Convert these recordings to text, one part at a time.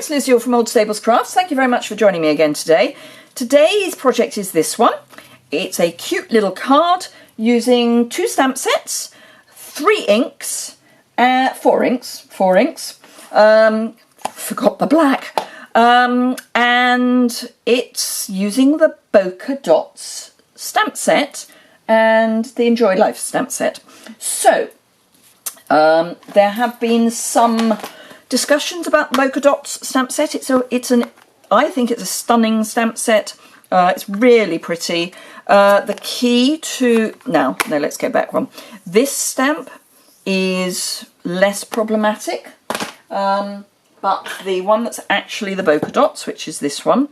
it's Liz Yuille from Old Stables Crafts. Thank you very much for joining me again today. Today's project is this one. It's a cute little card using 2 stamp sets, 3 inks, 4 inks, forgot the black, and it's using the Bokeh Dots stamp set and the Enjoy Life stamp set. So, there have been some discussions about the Bokeh Dots stamp set. I think it's a stunning stamp set. It's really pretty. The key to... No, let's go back one. This stamp is less problematic, but the one that's actually the Bokeh Dots, which is this one,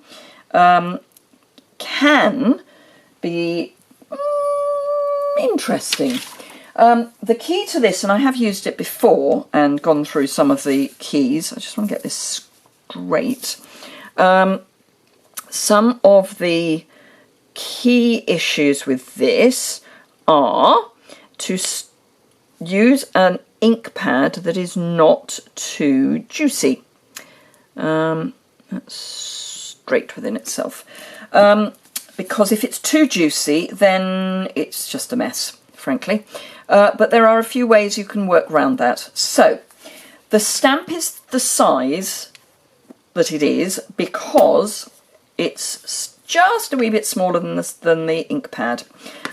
can be interesting. The key to this, and I have used it before and gone through some of the keys. I just want to get this straight. Some of the key issues with this are to use an ink pad that is not too juicy. That's straight within itself. Because if it's too juicy, then it's just a mess, frankly. But there are a few ways you can work around that. So, the stamp is the size that it is because it's just a wee bit smaller than the ink pad.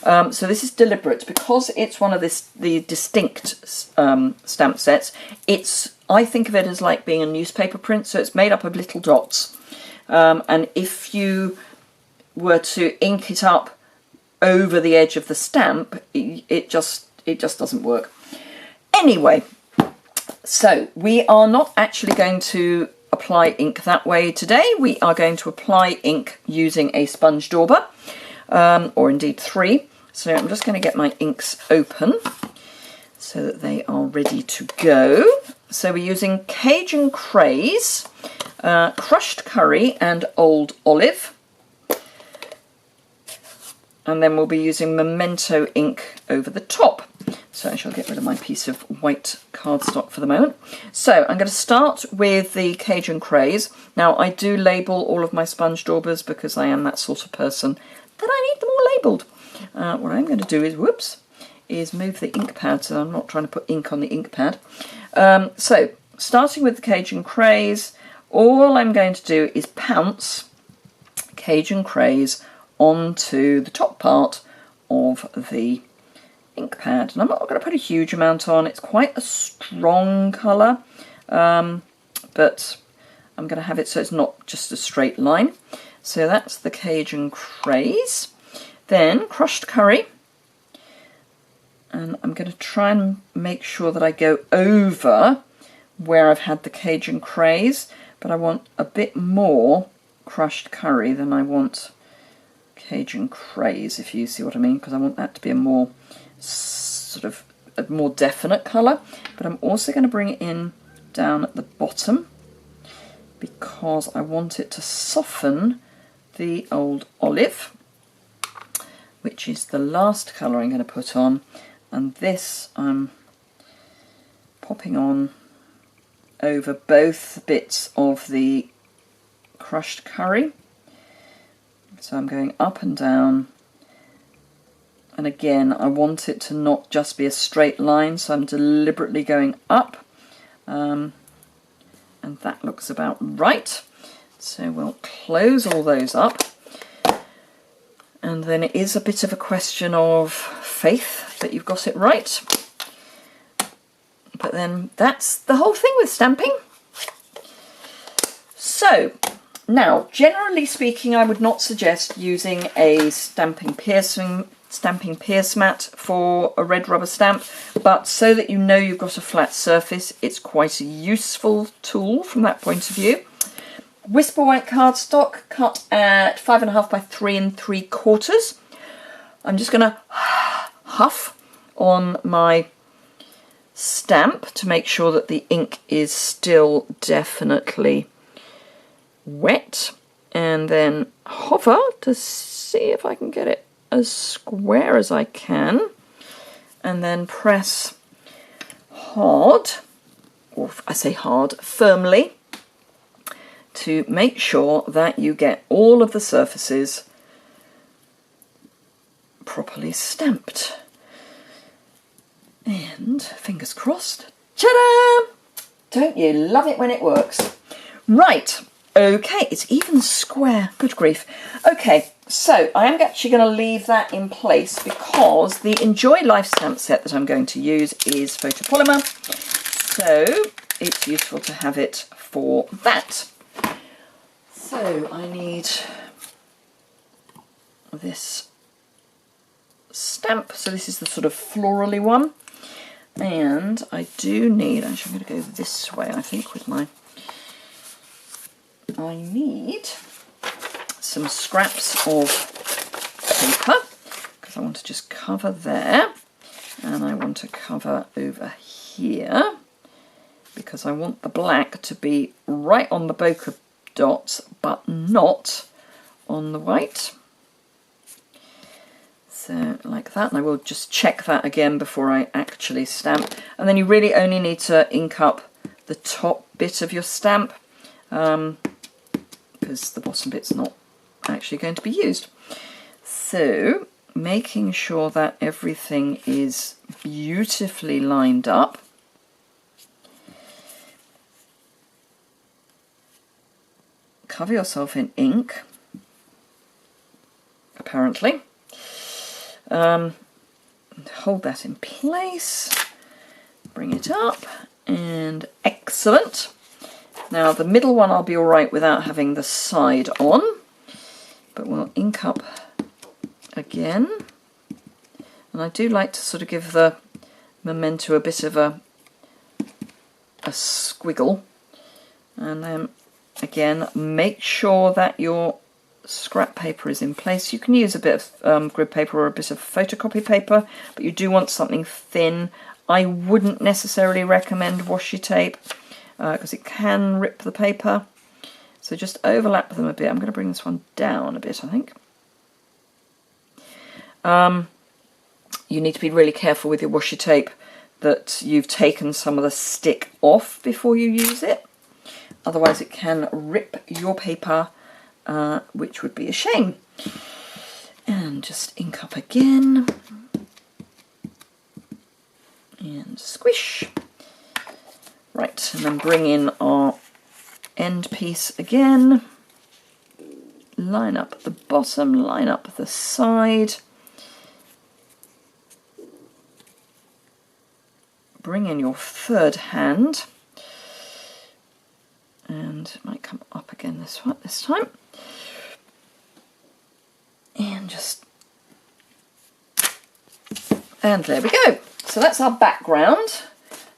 So this is deliberate because it's one of the distinct stamp sets. I think of it as like being a newspaper print, so it's made up of little dots. And if you were to ink it up over the edge of the stamp, it just doesn't work. Anyway, so we are not actually going to apply ink that way today. We are going to apply ink using a sponge dauber, or indeed 3. So I'm just going to get my inks open so that they are ready to go. So we're using Cajun Craze, crushed curry and old olive. And then we'll be using Memento ink over the top. So I shall get rid of my piece of white cardstock for the moment. So I'm going to start with the Cajun Craze. Now I do label all of my sponge daubers because I am that sort of person that I need them all labelled. What I'm going to do is move the ink pad so I'm not trying to put ink on the ink pad. So starting with the Cajun Craze, all I'm going to do is pounce Cajun Craze onto the top part of the ink pad. And I'm not going to put a huge amount on. It's quite a strong colour, but I'm going to have it so it's not just a straight line. So that's the Cajun Craze. Then crushed curry. And I'm going to try and make sure that I go over where I've had the Cajun Craze, but I want a bit more crushed curry than I want Cajun Craze, if you see what I mean, because I want that to be a more sort of a more definite colour. But I'm also going to bring it in down at the bottom because I want it to soften the old olive, which is the last colour I'm going to put on. And this I'm popping on over both bits of the crushed curry. So I'm going up and down, and again I want it to not just be a straight line, so I'm deliberately going up, and that looks about right. So we'll close all those up, and then it is a bit of a question of faith that you've got it right, but then that's the whole thing with stamping. So now, generally speaking, I would not suggest using a stamping pierce mat for a red rubber stamp, but so that you know you've got a flat surface, it's quite a useful tool from that point of view. Whisper white cardstock cut at 5.5 by 3 3/4. I'm just going to huff on my stamp to make sure that the ink is still definitely wet, and then hover to see if I can get it as square as I can, and then press hard, or I say hard, firmly, to make sure that you get all of the surfaces properly stamped. And fingers crossed. Ta-da! Don't you love it when it works? Right, okay, it's even square. Good grief. Okay, so I am actually going to leave that in place because the Enjoy Life stamp set that I'm going to use is photopolymer. So it's useful to have it for that. So I need this stamp. So this is the sort of florally one. And I do need, actually I'm going to go this way I think with my, I need some scraps of paper because I want to just cover there, and I want to cover over here because I want the black to be right on the bokeh dots but not on the white. So like that, and I will just check that again before I actually stamp. And then you really only need to ink up the top bit of your stamp because the bottom bit's not actually going to be used. So making sure that everything is beautifully lined up. Cover yourself in ink, apparently. Hold that in place, bring it up, and excellent. Now the middle one I'll be alright without having the side on, but we'll ink up again. And I do like to sort of give the memento a bit of a squiggle. And then again, make sure that your scrap paper is in place. You can use a bit of grid paper or a bit of photocopy paper, but you do want something thin. I wouldn't necessarily recommend washi tape because it can rip the paper. So just overlap them a bit. I'm going to bring this one down a bit, I think. You need to be really careful with your washi tape that you've taken some of the stick off before you use it. Otherwise it can rip your paper, which would be a shame. And just ink up again. And squish. Right, and then bring in our end piece again. Line up the bottom, line up the side. Bring in your third hand. And it might come up again this time. And just, and there we go. So that's our background.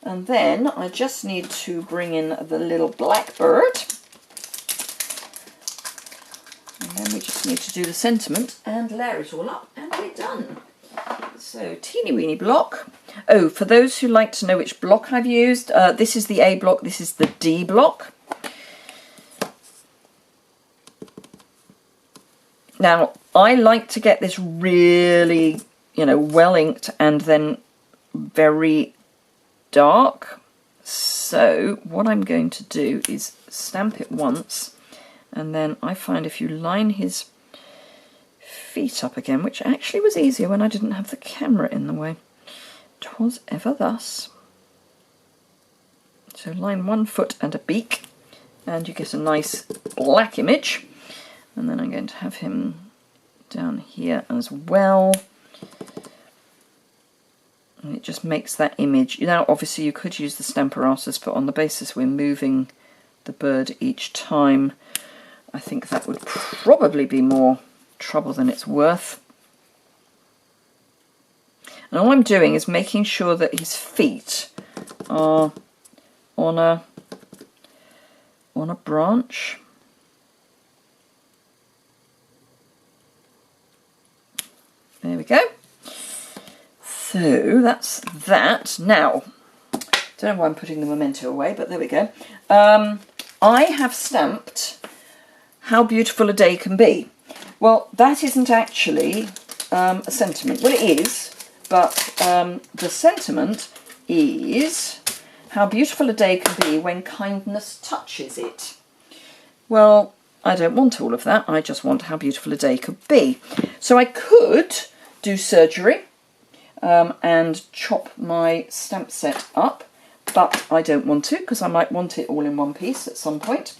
And then I just need to bring in the little blackbird. And then we just need to do the sentiment and layer it all up and we're done. So teeny weeny block. Oh, for those who like to know which block I've used, this is the A block, this is the D block. Now, I like to get this really, well inked and then very dark. So what I'm going to do is stamp it once, and then I find if you line his feet up again, which actually was easier when I didn't have the camera in the way. 'Twas ever thus. So line 1 foot and a beak, and you get a nice black image. And then I'm going to have him down here as well. And it just makes that image. Now, obviously, you could use the Stamparatus, but on the basis we're moving the bird each time, I think that would probably be more trouble than it's worth. And all I'm doing is making sure that his feet are on a branch. There we go. So that's that. Now, don't know why I'm putting the memento away, but there we go. I have stamped How Beautiful a Day Can Be. Well, that isn't actually a sentiment. Well, it is, but the sentiment is how beautiful a day can be when kindness touches it. Well, I don't want all of that. I just want how beautiful a day could be. So I could do surgery and chop my stamp set up, but I don't want to because I might want it all in one piece at some point.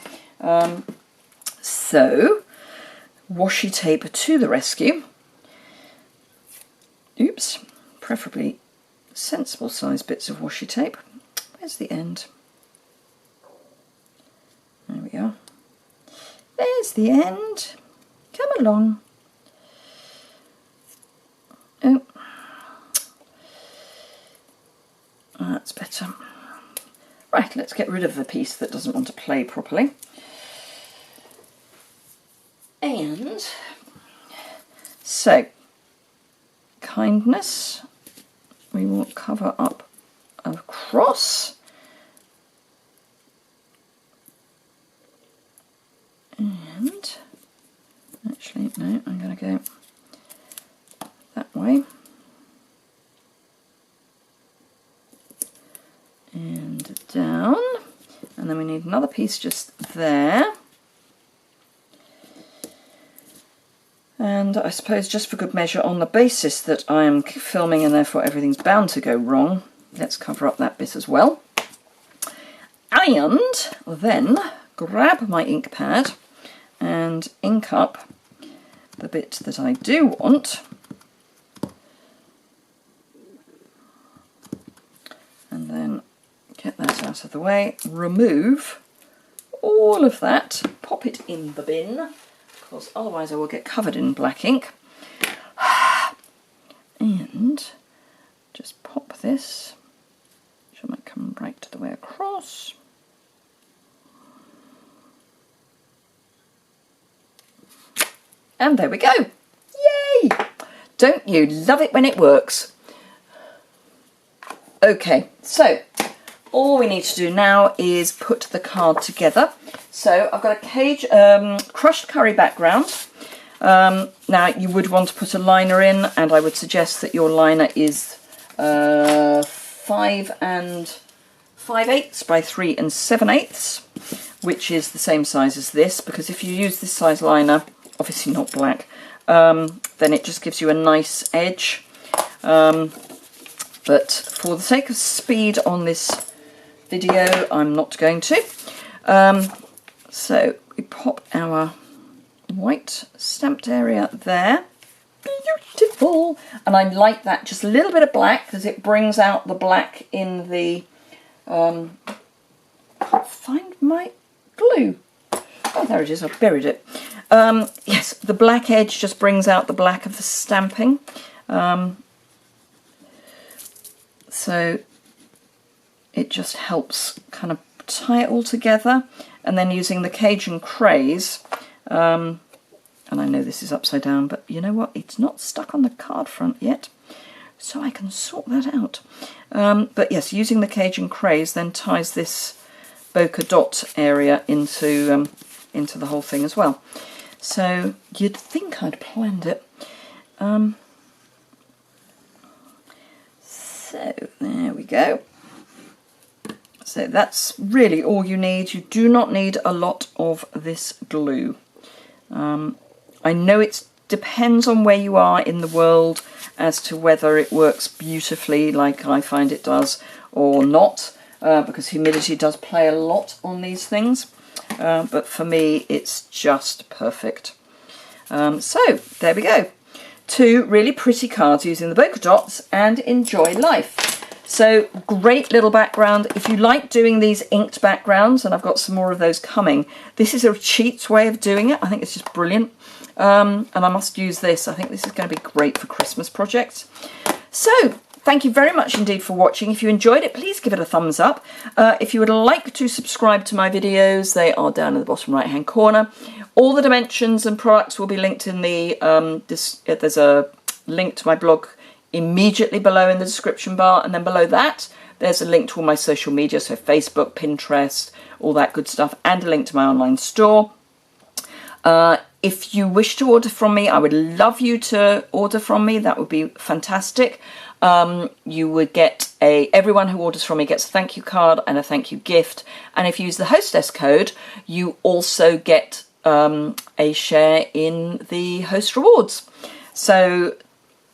So washi tape to the rescue. Oops, preferably sensible sized bits of washi tape. Where's the end? There we are. There's the end. Come along. Oh, that's better. Right, let's get rid of the piece that doesn't want to play properly. And so, kindness, we will cover up across. And actually, no, I'm going to go that way. And down. And then we need another piece just there. And I suppose just for good measure, on the basis that I am filming and therefore everything's bound to go wrong, let's cover up that bit as well. And then grab my ink pad and ink up the bit that I do want. And then get that out of the way, remove all of that, pop it in the bin, because otherwise I will get covered in black ink. And just pop this, which might come right the way across. And there we go. Yay! Don't you love it when it works? Okay, so all we need to do now is put the card together. So I've got a cage, crushed curry background. Now you would want to put a liner in, and I would suggest that your liner is 5 5/8 by 3 7/8, which is the same size as this, because if you use this size liner, obviously not black, then it just gives you a nice edge. But for the sake of speed on this video, I'm not going to. So we pop our white stamped area there. Beautiful. And I like that, just a little bit of black, because it brings out the black in the... can't find my glue. Oh, there it is, I've buried it. Yes, the black edge just brings out the black of the stamping. So it just helps kind of tie it all together. And then using the Cajun Craze, and I know this is upside down, but you know what? It's not stuck on the card front yet, so I can sort that out. But yes, using the Cajun Craze then ties this bokeh dot area into the whole thing as well. So you'd think I'd planned it. So there we go. So that's really all you need. You do not need a lot of this glue. I know it depends on where you are in the world as to whether it works beautifully like I find it does or not, because humidity does play a lot on these things. But for me, it's just perfect. So there we go. 2 really pretty cards using the bokeh dots, and enjoy life. So great little background. If you like doing these inked backgrounds, and I've got some more of those coming, this is a cheat way of doing it. I think it's just brilliant. And I must use this. I think this is going to be great for Christmas projects. So thank you very much indeed for watching. If you enjoyed it, please give it a thumbs up. If you would like to subscribe to my videos, they are down in the bottom right hand corner. All the dimensions and products will be linked in the, there's a link to my blog immediately below in the description bar, and then below that there's a link to all my social media, so Facebook, Pinterest, all that good stuff, and a link to my online store. If you wish to order from me, I would love you to order from me. That would be fantastic. you would get everyone who orders from me gets a thank you card and a thank you gift. And if you use the hostess code, you also get a share in the host rewards. So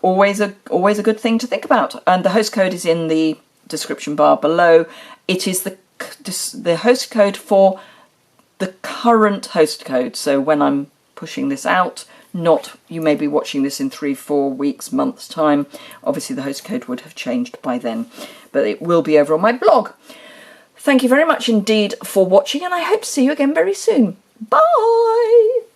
always a good thing to think about. And the host code is in the description bar below. It is the host code for the current host code. So when I'm pushing this out, not you may be watching this in 3-4 weeks, months time. Obviously the host code would have changed by then, but it will be over on my blog. Thank you very much indeed for watching, and I hope to see you again very soon. Bye.